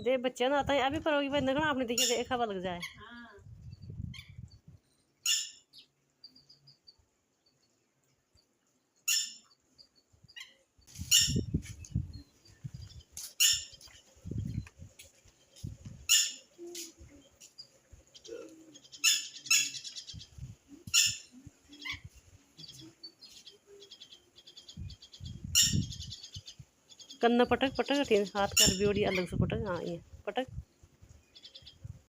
दे बच्चे ना आता है अभी करोगी भाई नगना आपने देखिए देखा लग जाए। कन्ना पटक पटक हाथ कर बियोड़ी अलग से पटक। हाँ ये पटक।